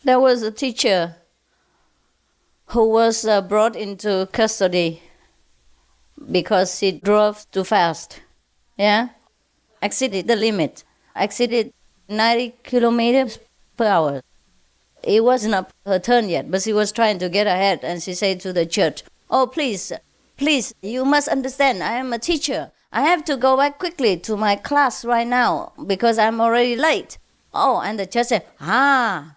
There was a teacher who was brought into custody because he drove too fast. Yeah? Exceeded the limit. Exceeded 90 kilometers per hour. It wasn't up her turn yet, but she was trying to get ahead, and she said to the judge, "Oh, please, you must understand, I am a teacher. I have to go back quickly to my class right now because I'm already late." Oh, and the judge said,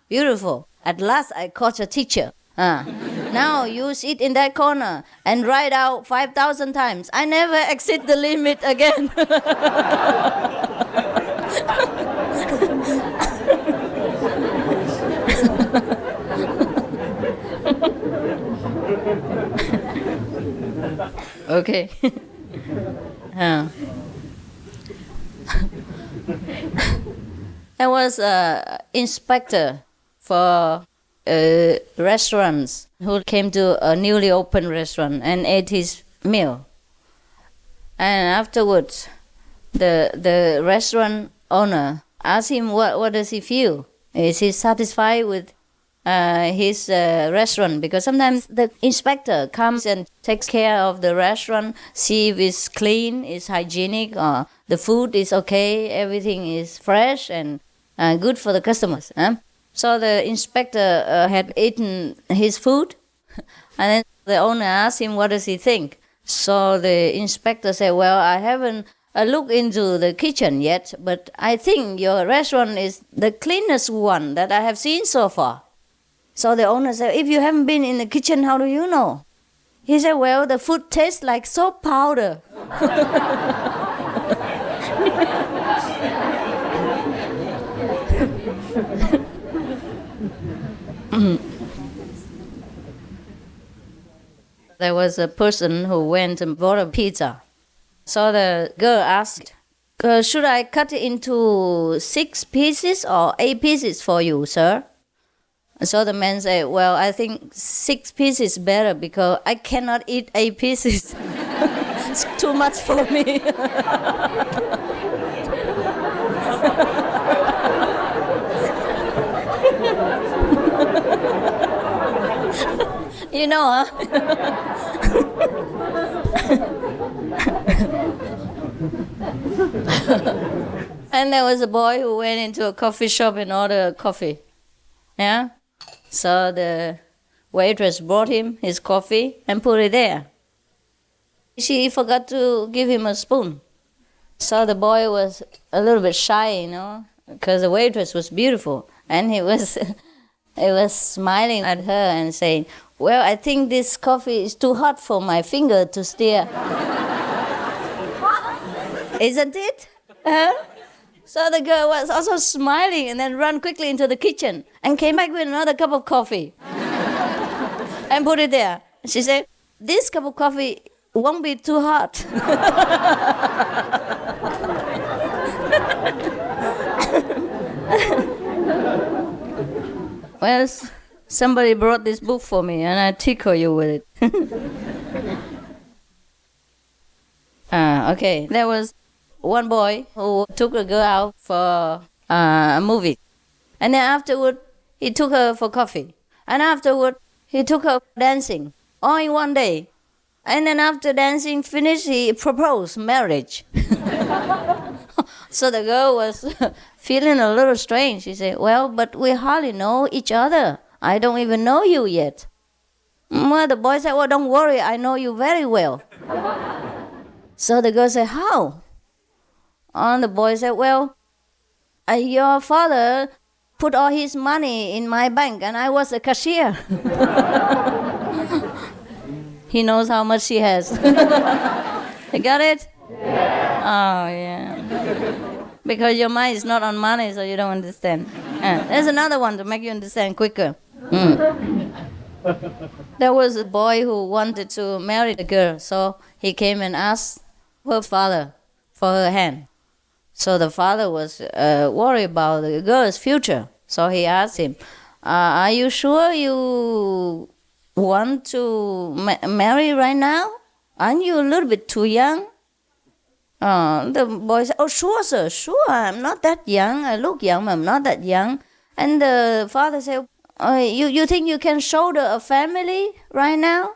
beautiful. At last I caught a teacher. Now you sit in that corner and write out 5,000 times. I never exceed the limit again. Okay. There was an inspector for restaurants who came to a newly opened restaurant and ate his meal. And afterwards, the restaurant owner asked him what does he feel. Is he satisfied with his restaurant? Because sometimes the inspector comes and takes care of the restaurant, see if it's clean, it's hygienic, or the food is okay, everything is fresh and good for the customers. So the inspector had eaten his food, and then the owner asked him what does he think. So the inspector said, "Well, I haven't looked into the kitchen yet, but I think your restaurant is the cleanest one that I have seen so far." So the owner said, "If you haven't been in the kitchen, how do you know?" He said, "Well, the food tastes like soap powder." There was a person who went and bought a pizza. So the girl asked, "Should I cut it into 6 pieces or 8 pieces for you, sir?" So the man said, "Well, I think 6 pieces better because I cannot eat 8 pieces. It's too much for me." You know, huh? And there was a boy who went into a coffee shop and ordered coffee. Yeah? So the waitress brought him his coffee and put it there. She forgot to give him a spoon. So the boy was a little bit shy, because the waitress was beautiful. And he was smiling at her and saying, "Well, I think this coffee is too hot for my finger to stir." Isn't it? So the girl was also smiling and then ran quickly into the kitchen and came back with another cup of coffee and put it there. She said, "This cup of coffee won't be too hot." Well, somebody brought this book for me and I tickle you with it. Okay, there was one boy who took a girl out for a movie. And then afterward, he took her for coffee. And afterward, he took her dancing, all in one day. And then after dancing finished, he proposed marriage. So the girl was feeling a little strange. She said, "Well, but we hardly know each other. I don't even know you yet." Well, the boy said, "Well, don't worry, I know you very well." So the girl said, "How?" And the boy said, "Well, your father put all his money in my bank and I was a cashier." He knows how much she has. You got it? Yeah. Oh, yeah. Because your mind is not on money, so you don't understand. There's another one to make you understand quicker. There was a boy who wanted to marry the girl, so he came and asked her father for her hand. So the father was worried about the girl's future. So he asked him, "Are you sure you want to marry right now? Aren't you a little bit too young?" The boy said, "Oh, sure, sir, sure. I'm not that young. I look young, but I'm not that young." And the father said, You think you can shoulder a family right now?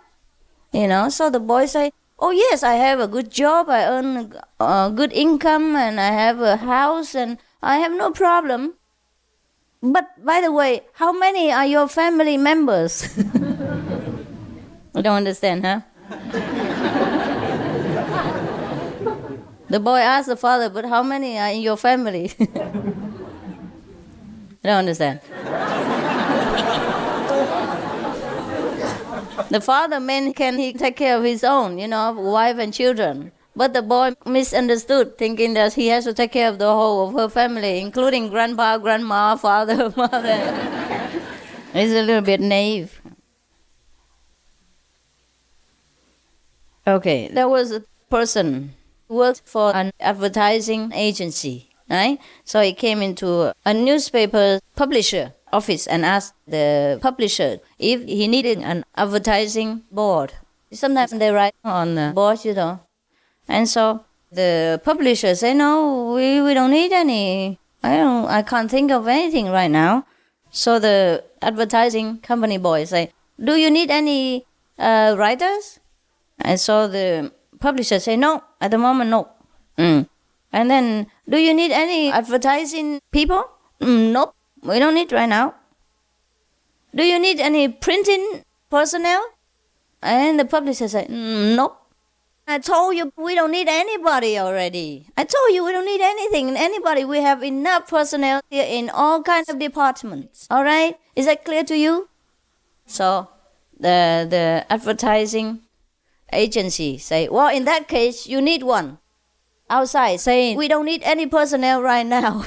So the boy say, oh yes, I have a good job, I earn a good income, and I have a house, and I have no problem. But by the way, how many are your family members? You don't understand, huh? The boy asked the father, but how many are in your family? You don't understand. The father meant can he take care of his own, wife and children. But the boy misunderstood, thinking that he has to take care of the whole of her family, including grandpa, grandma, father, mother. He's a little bit naive. Okay, there was a person who worked for an advertising agency, right? So he came into a newspaper publisher office and asked the publisher if he needed an advertising board. Sometimes they write on the board, And so the publisher said, no, we don't need any. I can't think of anything right now. So the advertising company boy say, do you need any writers? And so the publisher say, no, at the moment, no. And then, do you need any advertising people? Nope, we don't need right now. Do you need any printing personnel? And the publisher said, nope. I told you we don't need anybody already. I told you we don't need anything, anybody. We have enough personnel here in all kinds of departments. All right? Is that clear to you? So the advertising agency say, well, in that case, you need one outside saying, we don't need any personnel right now.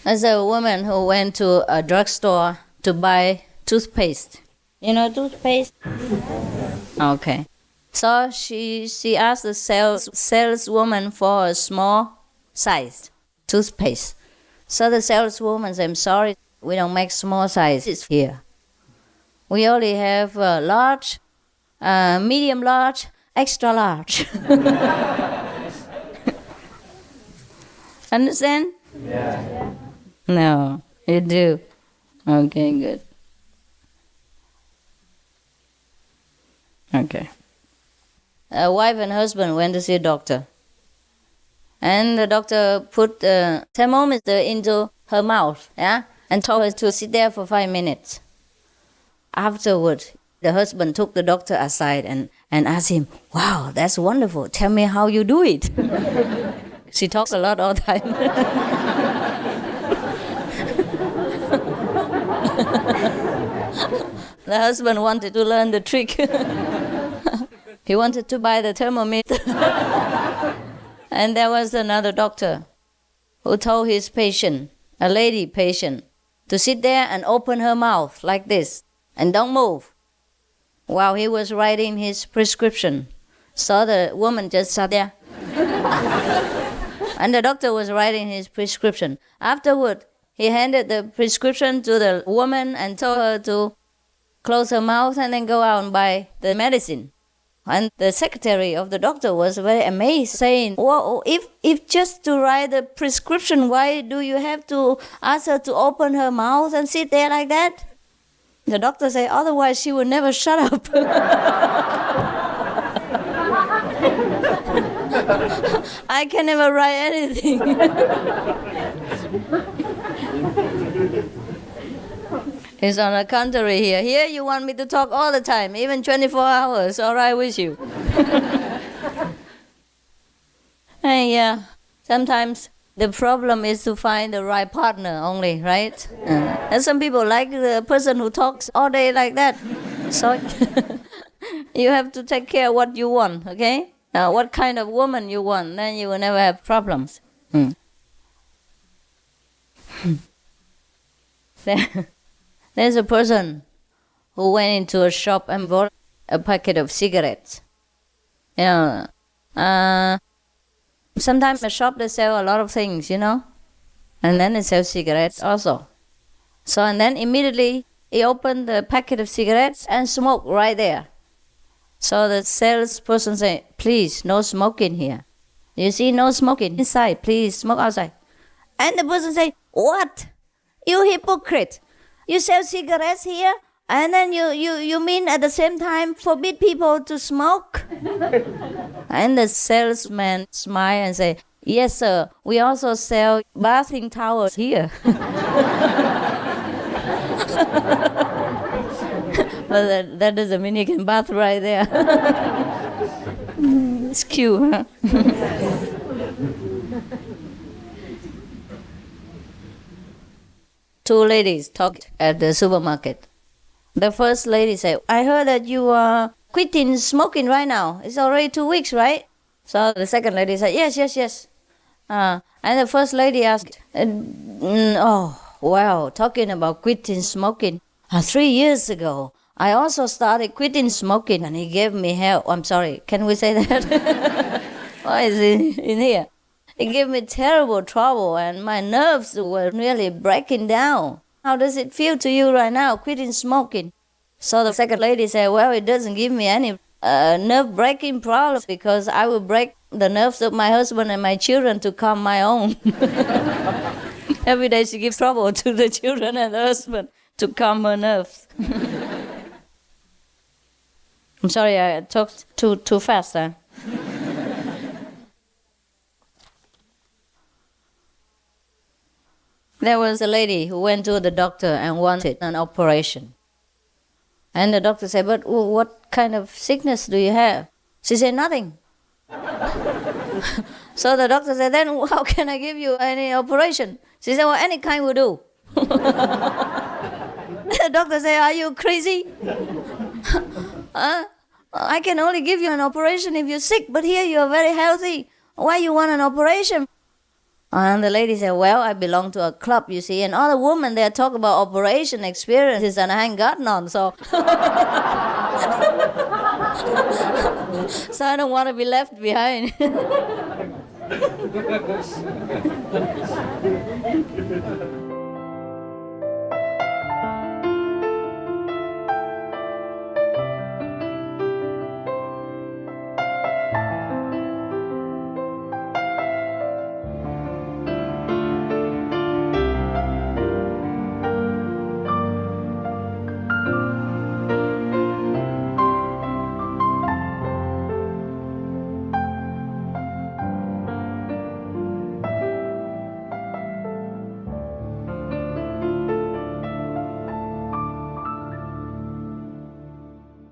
There's a woman who went to a drugstore to buy toothpaste. You know toothpaste? Okay. So she asked the saleswoman for a small size toothpaste. So the saleswoman said, I'm sorry, we don't make small sizes here. We only have large, medium large, extra large. Understand? Yeah. No, you do. Okay, good. Okay. A wife and husband went to see a doctor. And the doctor put the thermometer into her mouth, and told her to sit there for 5 minutes. Afterward, the husband took the doctor aside and asked him, wow, that's wonderful. Tell me how you do it. She talks a lot all the time. The husband wanted to learn the trick. He wanted to buy the thermometer. And there was another doctor who told his patient, a lady patient, to sit there and open her mouth like this and don't move while he was writing his prescription. So the woman just sat there. And the doctor was writing his prescription. Afterward, he handed the prescription to the woman and told her to close her mouth and then go out and buy the medicine. And the secretary of the doctor was very amazed, saying, well, if just to write the prescription, why do you have to ask her to open her mouth and sit there like that? The doctor said, otherwise she will never shut up. I can never write anything. It's on the contrary here. Here you want me to talk all the time, even 24 hours, all right with you. And yeah, sometimes the problem is to find the right partner only, right? And some people like the person who talks all day like that. So you have to take care of what you want, okay? What kind of woman you want, then you will never have problems. There's a person who went into a shop and bought a packet of cigarettes. Sometimes a shop they sell a lot of things, and then they sell cigarettes also. So and then immediately he opened the packet of cigarettes and smoked right there. So the salesperson said, please, no smoking here. You see, no smoking inside, please smoke outside. And the person said, what? You hypocrite. You sell cigarettes here, and then you mean at the same time forbid people to smoke? And the salesman smiled and said, yes, sir, we also sell bathing towels here. But that doesn't mean you can bath right there. It's cute, huh? Two ladies talked at the supermarket. The first lady said, I heard that you are quitting smoking right now. It's already 2 weeks, right? So the second lady said, yes. And the first lady asked, oh, well, talking about quitting smoking, 3 years ago, I also started quitting smoking and he gave me hell. I'm sorry, can we say that? Why is it in here? It gave me terrible trouble and my nerves were really breaking down. How does it feel to you right now, quitting smoking? So the second lady said, well, it doesn't give me any nerve-breaking problems because I will break the nerves of my husband and my children to calm my own. Every day she gives trouble to the children and the husband to calm her nerves. I'm sorry, I talked too fast, huh? There was a lady who went to the doctor and wanted an operation. And the doctor said, but what kind of sickness do you have? She said, nothing. So the doctor said, then how can I give you any operation? She said, well, any kind will do. The doctor said, are you crazy? I can only give you an operation if you're sick, but here you are very healthy. Why you want an operation? And the lady said, well, I belong to a club, you see, and all the women there talk about operation experiences, and I ain't got none, so... So I don't want to be left behind.